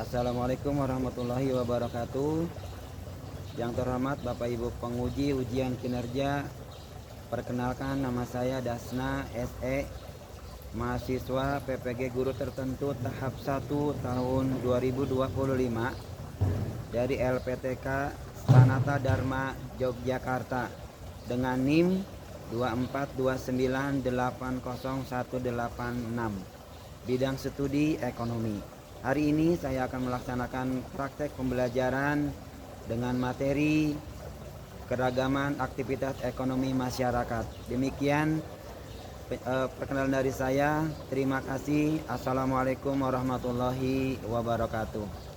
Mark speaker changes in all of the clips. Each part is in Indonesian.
Speaker 1: Assalamualaikum warahmatullahi wabarakatuh. Yang terhormat Bapak Ibu penguji ujian kinerja, perkenalkan nama saya Dasna SE, mahasiswa PPG Guru Tertentu tahap 1 tahun 2025 dari LPTK Sanata Dharma Yogyakarta dengan NIM 242980186, bidang studi ekonomi. Hari ini saya akan melaksanakan praktek pembelajaran dengan materi keragaman aktivitas ekonomi masyarakat. Demikian perkenalan dari saya. Terima kasih. Assalamualaikum warahmatullahi wabarakatuh.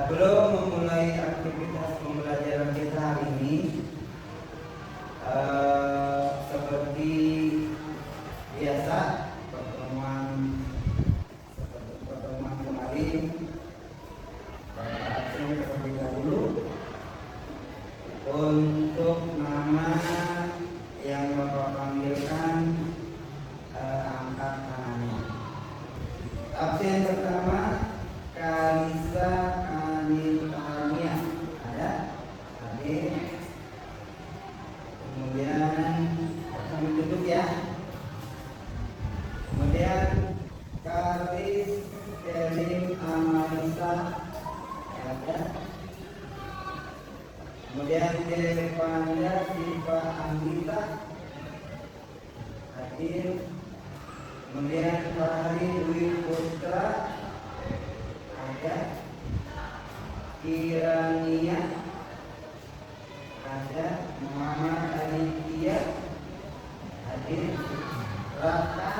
Speaker 1: Sebelum memulai aktivitas pembelajaran kita hari ini, seperti biasa pertemuan kemarin, terlebih dahulu untuk nama yang Bapak panggilkan, angkat tangannya. Absen pertama Kalisa Kanitania, ada? Hadir. Kemudian kami tutup ya. Kemudian Karis Kerim Amalisa, ada? Kemudian Devanda Siva Anggita, hadir. Kemudian Fahri Dwi Putra, ada. Kirania, ada. Muhammad Aditya, hadir. Raka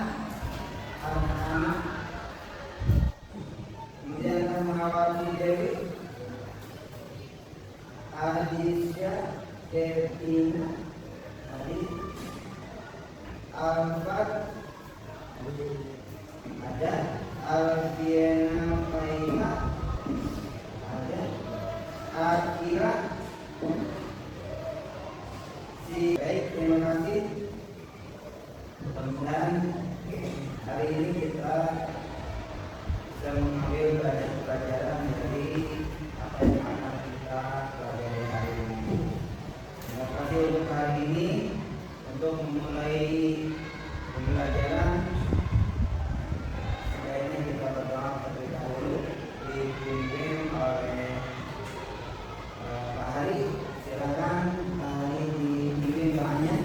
Speaker 1: Arhana, kemudian Rahmawati Dewi, Adisya Devina, hadir. Alfat, ada. Alfiana Faina, ada. Akira, baik, terima kasih. Mudah-mudahan hari ini kita bisa mengambil banyak pelajaran dari apa yang akan kita pelajari hari ini. Terima kasih untuk hari ini. Untuk memulai pembelajaran, sebaiknya kita berdoa terlebih dahulu, dipimpin oleh Pak Hari. Silakan Pak Hari dipimpin doanya.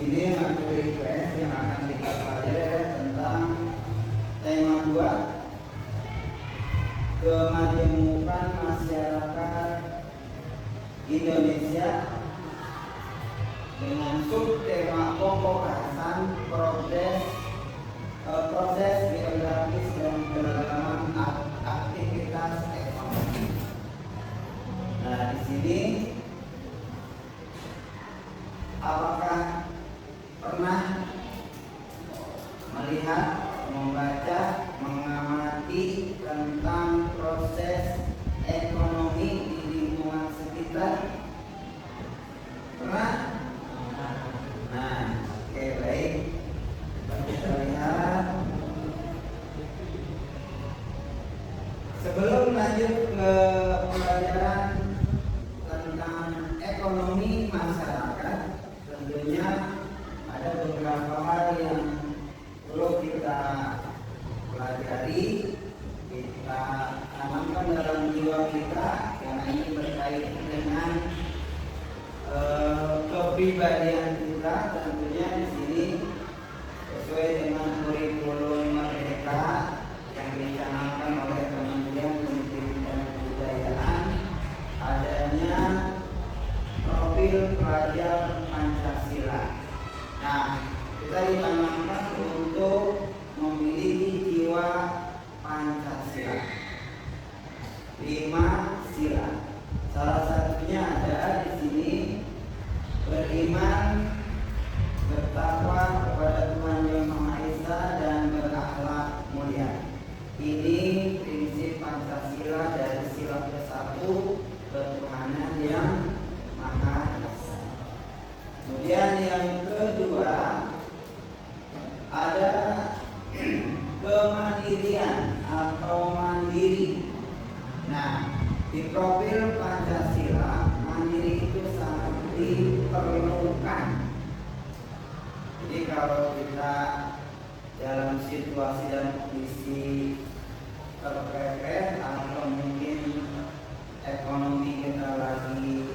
Speaker 1: Ini materi IPS yang akan kita pelajari tentang tema 2, kemajemukan masyarakat Indonesia, dengan subtema pokok bahasan proses geografis dan keragaman aktivitas ekonomi. Nah, di sini apakah pernah melihat, membaca, mengamati tentang proses ekonomi di lingkungan sekitar? Pernah? Nah, oke, baik. Kita lihat kepribadian kita tentunya di sini sesuai dengan kurikulum merdeka yang dicanangkan oleh Kementerian Pendidikan dan Kebudayaan, adanya profil pelajar Pancasila. Nah, kita ditanamkan untuk memiliki jiwa Pancasila, 5 sila. Salah satunya ada di sini beriman, bertakwa kepada Tuhan Yang Maha Esa dan berakhlak mulia. Ini prinsip Pancasila dari sila ke-1, ketuhanan yang Maha Esa. Kemudian yang kedua ada kemandirian atau mandiri. Nah, di profil Pancasila, mandiri itu sangat diperlukan. Jadi kalau kita dalam situasi dan kondisi terpepet atau mungkin ekonomi kita lagi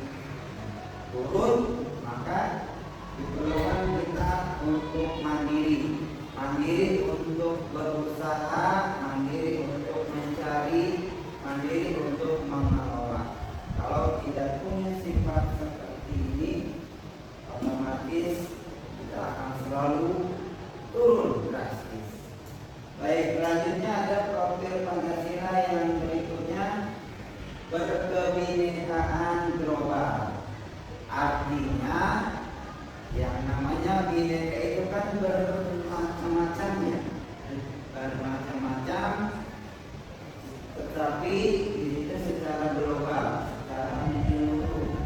Speaker 1: turun, maka diperlukan kita untuk mandiri. Mandiri untuk berusaha, mandiri untuk mencari, mandiri untuk mengelola. Kalau tidak punya sifat seperti ini, otomatis kita akan selalu turun drastis. Baik, selanjutnya ada profil Pancasila yang berikutnya, berkebinekaan global. Artinya yang namanya bineka itu kan bermacam-macam ya, bermacam-macam, tetapi itu secara global, secara menyeluruh.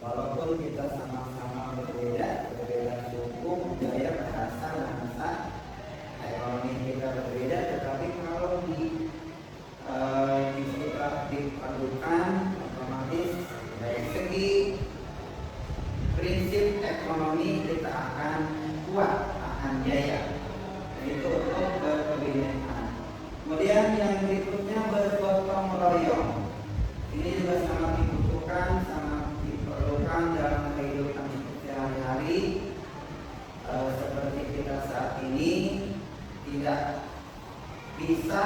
Speaker 1: Walaupun kita sama-sama berbeda suku, budaya, bahasa, bangsa, ekonomi kita berbeda, tetapi kalau diperlukan, otomatis dari segi prinsip ekonomi kita akan kuat, akan jaya. Itu untuk berkebinekaan. Kemudian yang berikutnya bergotong royong. Ini juga sangat dibutuhkan, sangat diperlukan dalam kehidupan sehari-hari. Seperti kita saat ini tidak bisa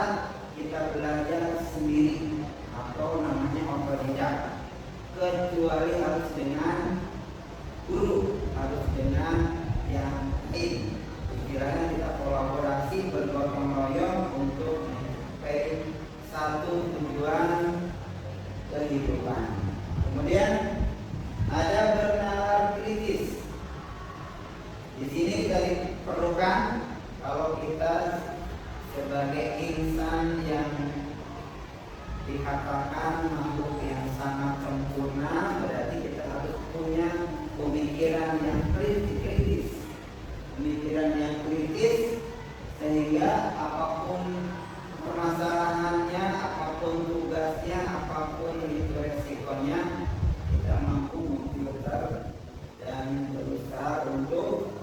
Speaker 1: kita belajar sendiri atau namanya otodidak, kecuali harus dengan guru, harus dengan yang lain. Istilahnya kita kolaborasi, bergotong royong untuk mencapai satu tujuan kehidupan. Kemudian ada bernalar kritis. Di sini kita diperlukan kalau kita sebagai insan yang dikatakan makhluk yang sangat sempurna, berarti kita harus punya pemikiran yang kritis, pemikiran yang kritis, sehingga apapun permasalahannya, apapun tugasnya, apapun itu resikonya, kita mampu memfilter dan berusaha untuk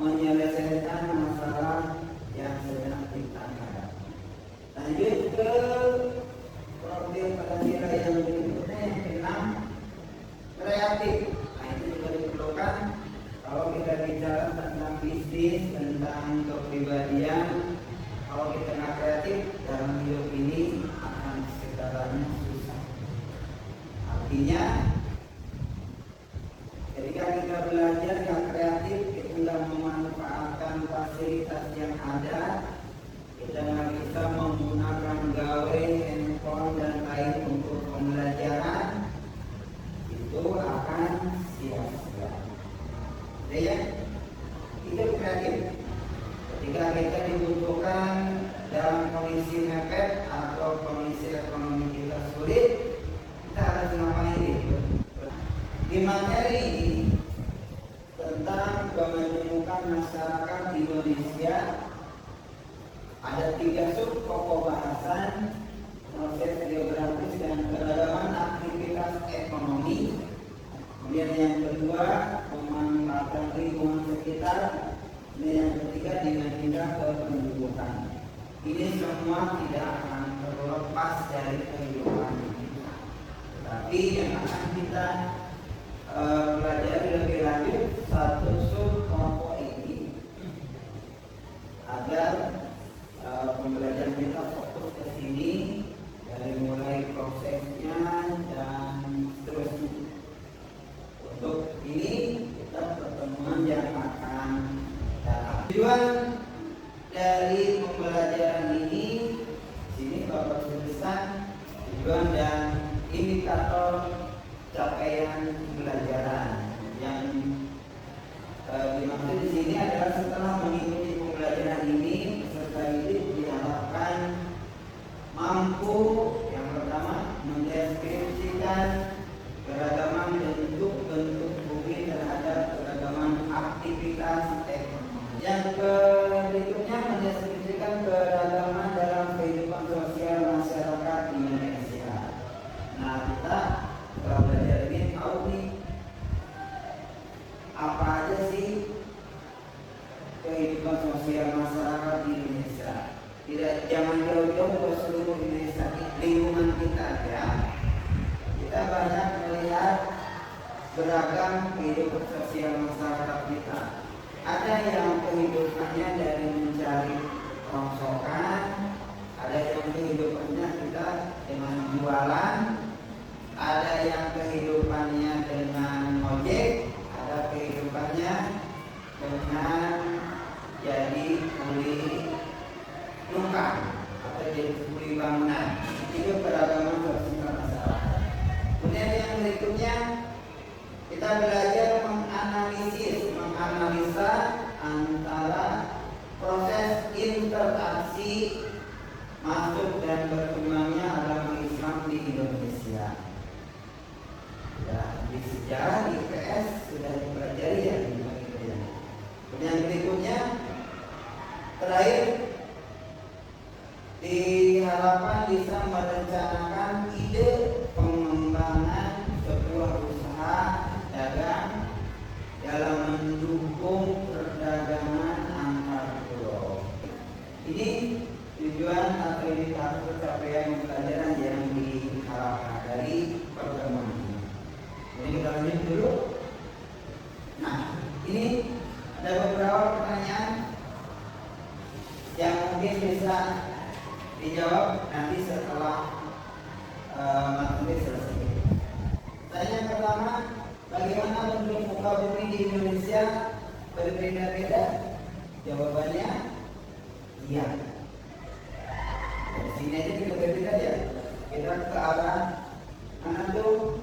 Speaker 1: menyelesaikan masalah yang sedang kita hadapi. Lanjut ke profil Pancasila yang berikutnya, yang ke-6, kreatif. Nah, itu juga diperlukan kalau kita bicara tentang bisnis, tentang kepribadian. Kalau kita nggak kreatif dalam hidup ini akan segalanya susah. Artinya ketika kita belajar yang kreatif, kita nggak memanfaatkan fasilitas yang ada, kita nggak bisa menggunakan gawe, handphone dan lain untuk pembelajaran, itu akan sia-sia. Ya, itu kreatif. Ketika kita dibutuhkan dalam kondisi mepet atau kondisi ekonomi kita sulit, kita harus ngapain itu? Di materi ini tentang kemajemukan masyarakat Indonesia ada 3 sub pokok bahasan: proses geografis dan keragaman aktivitas ekonomi. Kemudian yang kedua, pemanfaatan lingkungan sekitar. Dan yang ketiga, dinamika kependudukan. Ini semua tidak akan terlepas dari kehidupan kita. Tapi yang akan kita pelajari lebih lanjut satu sub kelompok ini agar pembelajaran kita fokus ke sini dari mulai prosesnya dan seterusnya. Untuk ini kita pertemuan yang akan datang. Tujuan dari pembelajaran ini, sini Bapak tulisan tujuan dan indikator capaian pembelajaran. Yang dimaksud di sini adalah setelah mengikuti pembelajaran ini, peserta didik diharapkan mampu yang pertama mendeskripsikan keragaman bentuk-bentuk bumi terhadap keragaman aktivitas ekonomi. Yang berikutnya mendeskripsikan keragaman dalam kehidupan sosial masyarakat Indonesia. Nah, kita setelah belajar ini tahu nih apa aja sih kehidupan sosial masyarakat di Indonesia. Jangan jauh-jauh ke seluruh Indonesia, lingkungan kita ya. Kita banyak melihat beragam kehidupan sosial masyarakat kita. Ada yang kehidupannya dari mencari rongsokan, ada yang kehidupannya kita dengan jualan, ada yang kehidupannya dengan ojek, ada kehidupannya dengan jadi kuli numpang atau jadi kuli bangunan. Itu keragaman sosial masyarakat. Kemudian yang berikutnya kita belajar menganalisa antara proses interaksi masuk dan berkembangnya agama Islam di Indonesia. Ya, di sejarah di IPS sudah dipelajari ya. Kemudian berikutnya terakhir diharapkan bisa merencanakan ide pengembangan sebuah usaha dagang dalam mendukung perdagangan antar pulau. Ini tujuan atau indikator capaian pembelajaran yang diharapkan dari pertemuan ini. Jadi kita lanjut dulu. Nah, ini ada beberapa pertanyaan yang mungkin bisa dijawab nanti setelah materi selesai. Pertanyaan pertama, bagaimana bentuk muka bumi di Indonesia berbeda-beda? Jawabannya iya. Dari sini aja kita berbeda ya. Kita ke arah mana tuh?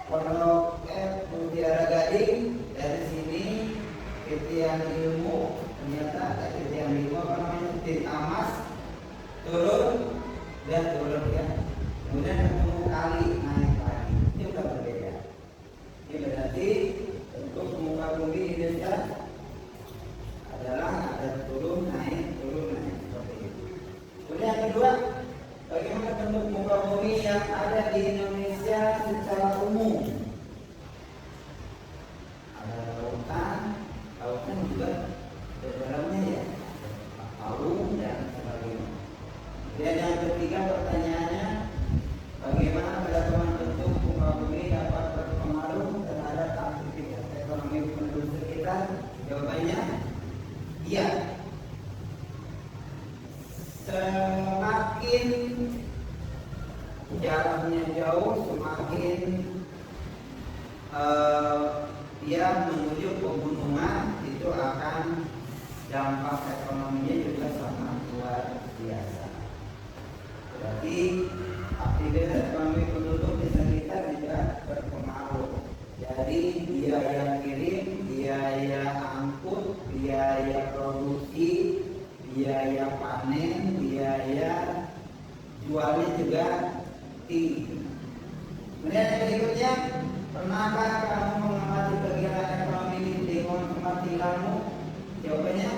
Speaker 1: Pondok Mutiara Gading. Dari sini Titian Ilmu, ternyata Titian Ilmu apa namanya? Tit Amas turun dan turun ya. Kemudian ketemu kali naik lagi. Ini udah berbeda. Ini berarti untuk muka bumi Indonesia adalah ada turun naik seperti itu. Kemudian yang kedua, bagaimana bentuk muka bumi yang ada di Indonesia secara umum? Ada lautan juga di dalamnya ya, laut dan sebagainya. Dan yang ketiga pertanyaannya, bagaimana keragaman bentuk muka bumi dapat berpengaruh terhadap aktivitas ekonomi penduduk sekitar? Jawabannya iya. Semakin jaraknya jauh, semakin dia menuju pegunungan, itu akan dampak ekonominya juga sangat luar biasa. Berarti aktivitas ekonomi penduduk di sekitar juga berpengaruh. Jadi biaya kirim, biaya angkut, biaya produksi, biaya panen, biaya jualnya juga tinggi. Kemudian yang berikutnya, pernahkah kamu mengamati kegiatan ekonomi di lingkungan tempat tinggalmu? Jawabannya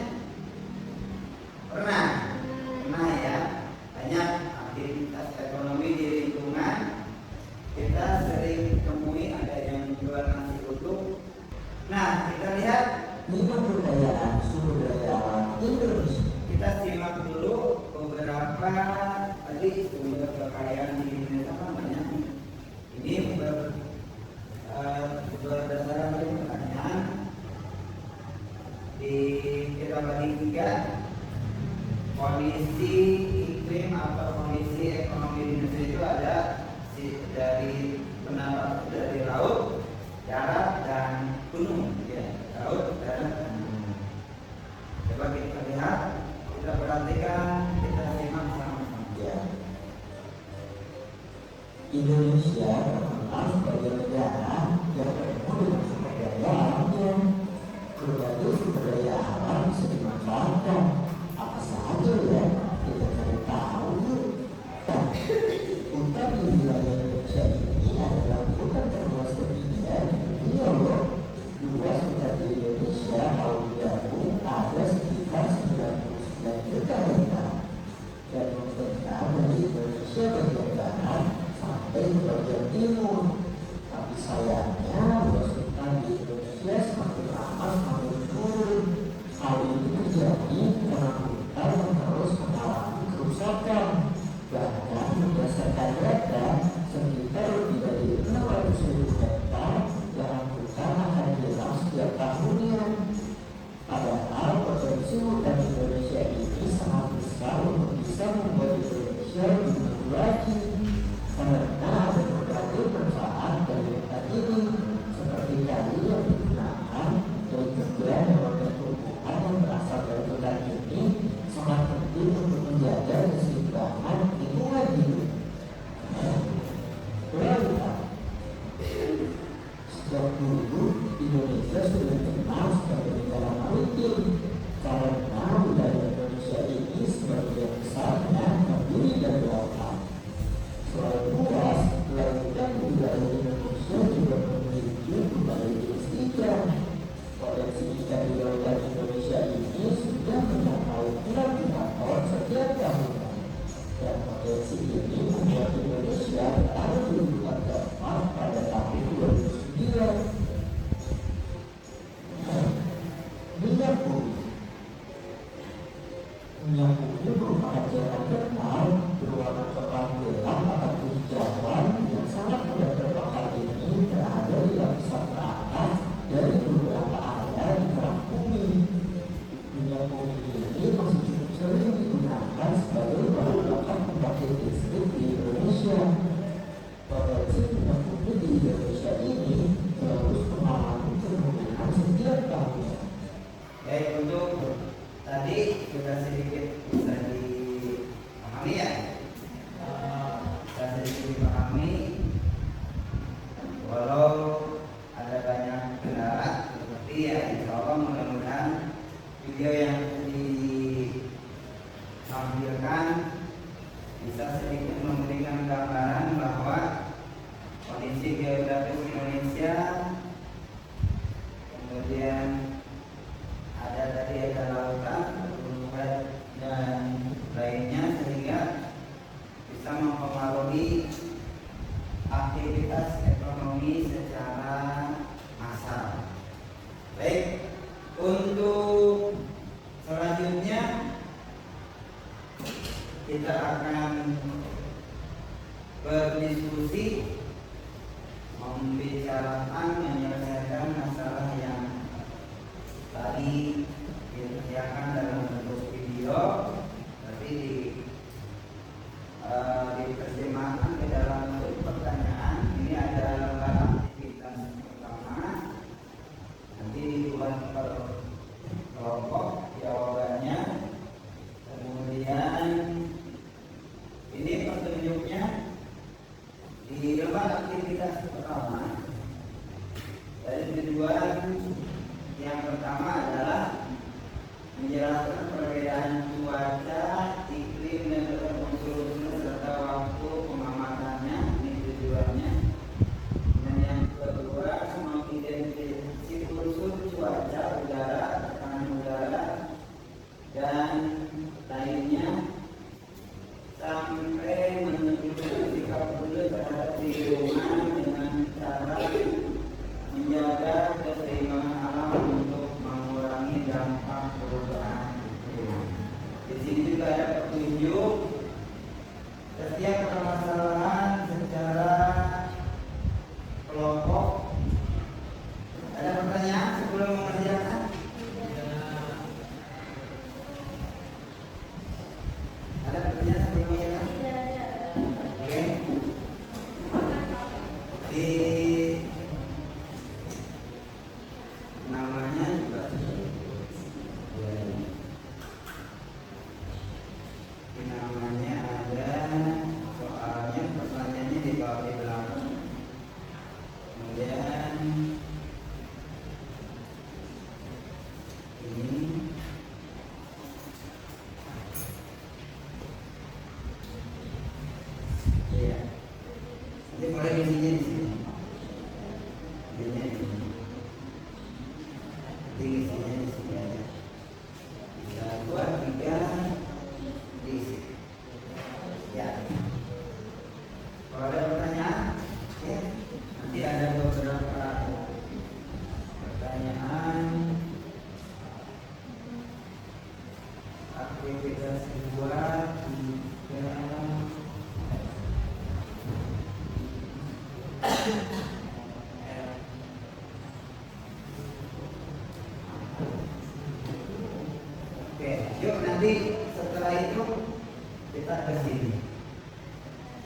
Speaker 1: pernah ya. Banyak aktivitas ekonomi di lingkungan kita sering temui, ada yang jual nasi uduk. Nah, kita lihat
Speaker 2: kebudayaan sumber daya alam Indonesia.
Speaker 1: Kita simak dulu beberapa tadi sumber kekayaan di Indonesia kan banyak. Ini dari pendapat dari laut, darat dan gunung, ya, laut, darat dan gunung. Coba kita lihat, kita perhatikan, kita simak sama-sama.
Speaker 2: Ya. Indonesia terkenal sebagai negara yang penuh dengan sumber daya alamnya. Berbagai sumber daya alam bisa dimanfaatkan. Apa saja ya? Kita cari tahu yuk. Hutan di wilayah Indonesia ini adalah hutan terluas ketiga di dunia loh. Luas hutan di Indonesia tahun 2000 ada sekitar 99 juta hektar. Dan membentang dari Indonesia bagian barat sampai ke bagian timur. Tapi sayangnya luas hutan di Indonesia semakin lama semakin turun. Hal ini terjadi karena hutan yang terus mengalami kerusakan. Bahkan berdasarkan data, sekitar lebih dari 600.000 hektar lahan hutan akan hilang setiap tahunnya. Padahal potensi hutan Indonesia ini sangat besar untuk bisa membuat Indonesia lebih maju lagi. Karena ada berbagai manfaat dari hutan ini, seperti kayu yang digunakan, dan juga hewan dan tumbuhan yang berasal dari hutan ini sangat penting untuk menjaga keseimbangan lingkungan hidup. Kelautan. Sejak dulu Indonesia sudah dikenal sebagai negara maritim karena wilayah Indonesia ini sebagian besarnya terdiri dari lautan. Selain luas, lautan di wilayah Indonesia juga memiliki berbagai jenis ikan. Potensi ikan di lautan Indonesia ini sudah mencapai 6 ton setiap tahunnya. Dan potensi ini membuat Indonesia berada di urutan keempat pada tahun 2009. Minyak bumi. Minyak bumi merupakan cairan kental berwarna coklat gelap atau hijauan yang sangat mudah terbakar ini berada di lapisan teratas dari beberapa area di permukaan bumi. Minyak bumi ini masih cukup sering digunakan sebagai bahan bakar pembangkit listrik di Indonesia. Potensi minyak bumi di Indonesia ini terus mengalami penurunan setiap tahunnya.
Speaker 1: Baik, untuk tadi sudah sedikit bisa dipahami ya, sudah sedikit dipahami. Walau ada banyak kendala, seperti ya, insya Allah mudah-mudahan video yang ditampilkan bisa sedikit memberikan gambaran bahwa kondisi geografis Indonesia, kemudian ada lautan, tumbuhan dan lainnya, sehingga bisa mempengaruhi aktivitas ekonomi secara massal. Baik, untuk selanjutnya kita akan berdiskusi membicarakan menyelesaikan masalah yang tadi dikerjakan dalam bentuk video, tapi diterjemahkan ke dalam bentuk pertanyaan. Ini ada lembar aktivitas pertama, nanti dibuat per kelompok jawabannya. Kemudian ini petunjuknya di lembar aktivitas pertama. Dari tujuan yang pertama adalah menjelaskan perbedaan cuaca, iklim dan unsur-unsur serta waktu pengamatannya. Ini tujuannya. Dan yang kedua, mengidentifikasi unsur cuaca, udara, tekanan udara dan lainnya, sampai menunjukkan sikap bulan terhadap lingkungan dengan cara menjaga kesehatan Jadi namanya juga namanya ada soalnya pertanyaannya di bawah di belakang. Kemudian ini ya. Jadi mulai isinya di sini. Isinya di sini. Jadi isinya di sini aja. 1, 2, 3 di sini. Ya. Kalau ada pertanyaan, ya, nanti ada beberapa pertanyaan. Aktivitas 2, 3. Oke, yuk nanti setelah itu kita ke sini.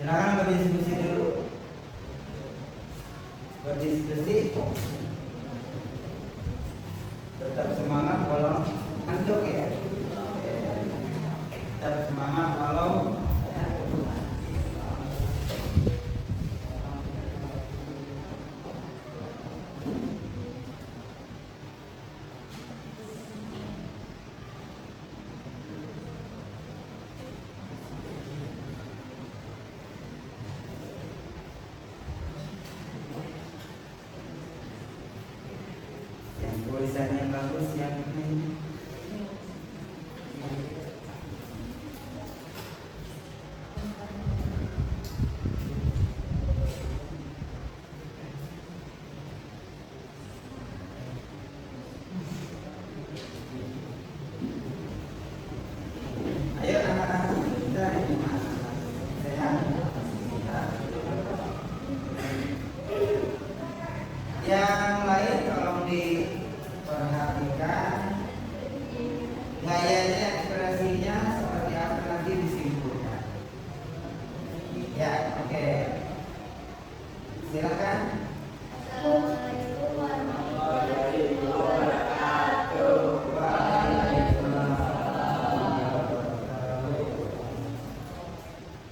Speaker 1: Silakan berdiskusi dulu. Berdiskusi. Tetap semangat kalau ngantuk ya. Tetap semangat kalau yang tulisannya bagus yang ini. Ayo anak-anak kita ini sehat. Yang lain tolong diperhatikan gayanya, ekspresinya seperti apa nanti disimpulkan. Ya, oke. Silakan.
Speaker 3: Assalamualaikum warahmatullahi wabarakatuh.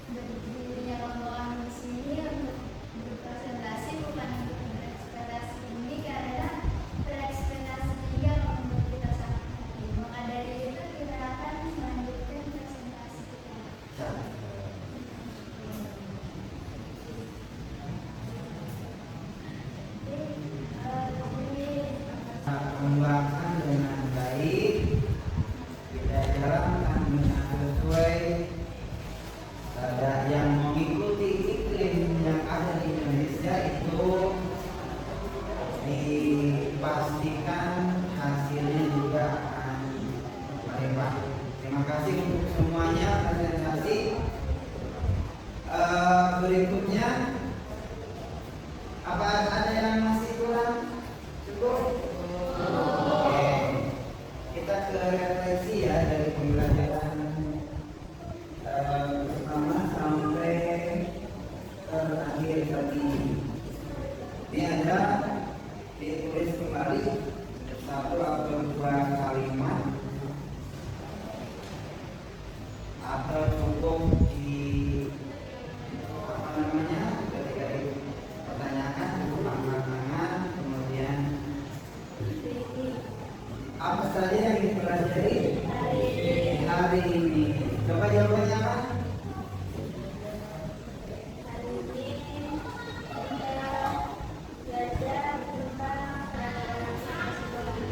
Speaker 3: Berdirinya rombongan di sini untuk berpresentasi bukan untuk berekspektasi ini karena berekspektasi yang membuat kita sakit hati. Maka dari itu kita akan melanjutkan presentasi kita.
Speaker 1: Kembangkan dengan baik, kita jalankan dengan sesuai. Ada yang mengikuti iklim yang ada di Indonesia itu dipastikan hasilnya juga akan melimpah. Terima kasih untuk semuanya presentasi. Berikutnya apa ada yang masih kurang? Cukup? Oke. Kita ke refleksi ya dari pembelajaran pertama sampai terakhir tadi. Ini ada ditulis kembali 1 atau 2 kalimat atau cukup di apa namanya ketika dipertanyakan cukup angkat tangan, kemudian apa saja yang dipelajari hari ini. Coba jawabannya apa?
Speaker 3: Hari ini kita belajar tentang psikologi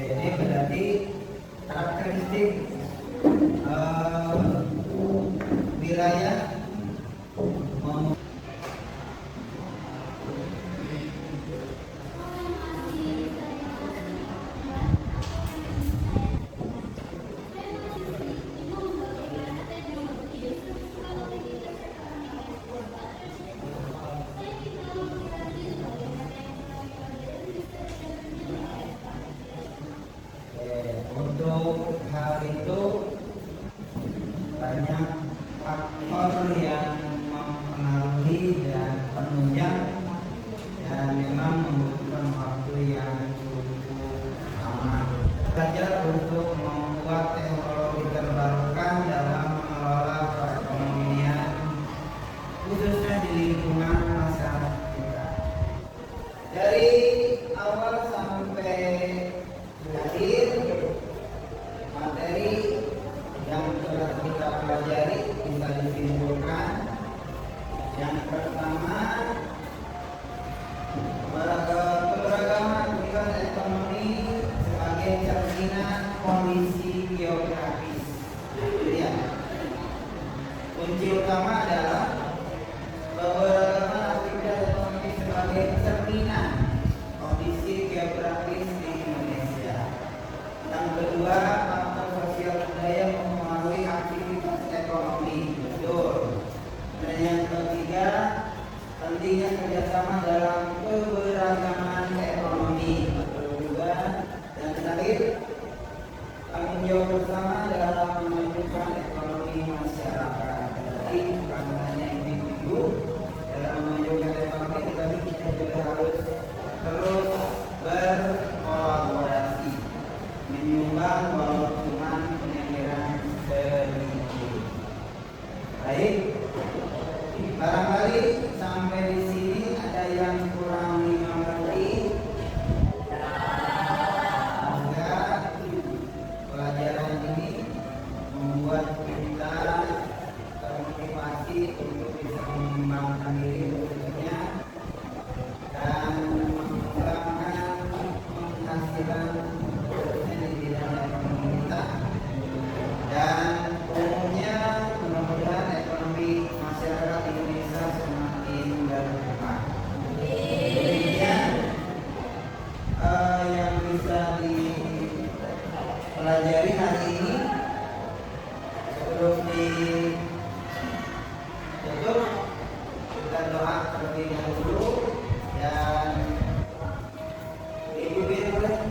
Speaker 1: jadi berarti karakteristik wilayah untuk hal itu banyak faktor yang mempengaruhi dan penunjang dan memang membutuhkan waktu yang cukup lama. Belajar untuk membuat teknologi terbarukan dalam mengelola perekonomian khususnya di lingkungan masyarakat kita. Dari awal sampai akhir materi yang telah kita pelajari bisa disimpulkan. Yang pertama, keberagaman kehidupan ekonomi sebagai cerminan kondisi geografis. Ya. Kunci utama adalah keberagaman aktivitas ekonomi sebagai cerminan kondisi geografis di Indonesia. Yang kedua, faktor sosial budaya mempengaruhi aktivitas ekonomi. Betul. Dan yang ketiga, pentingnya kerjasama dalam keberagaman ekonomi. Betul juga. Dan terakhir, tanggung jawab bersama dalam memajukan ekonomi masyarakat. Jadi bukan hanya individu dalam memajukan ekonomi, tetapi kita juga harus terus berkolaborasi, menyumbang walau cuma penyelenggaraan sedikit. Baik, barangkali sampai di sini ada yang kurang dimengerti. Semoga pelajaran ini membuat kita termotivasi untuk bisa mengembangkan diri berikutnya dan mengembangkan penghasilan khususnya di bidang ekonomi kita, dan umumnya mudah-mudahan ekonomi masyarakat Indonesia semakin berkembang. Demikian yang bisa dipelajari hari ini. Sebelum ditutup, kita doa terlebih dahulu dan Ibu Bin boleh?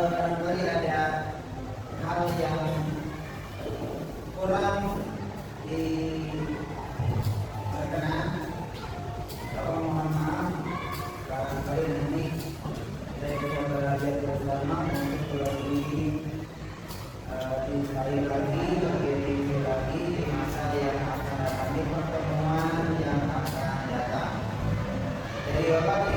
Speaker 1: Barangkali ada hal yang kurang berkenan, kalau mohon maaf. Barangkali nanti kita bisa belajar bersama untuk lebih dicari lagi, lebih lagi di masa yang akan datang, di pertemuan yang akan datang. Dari Bapak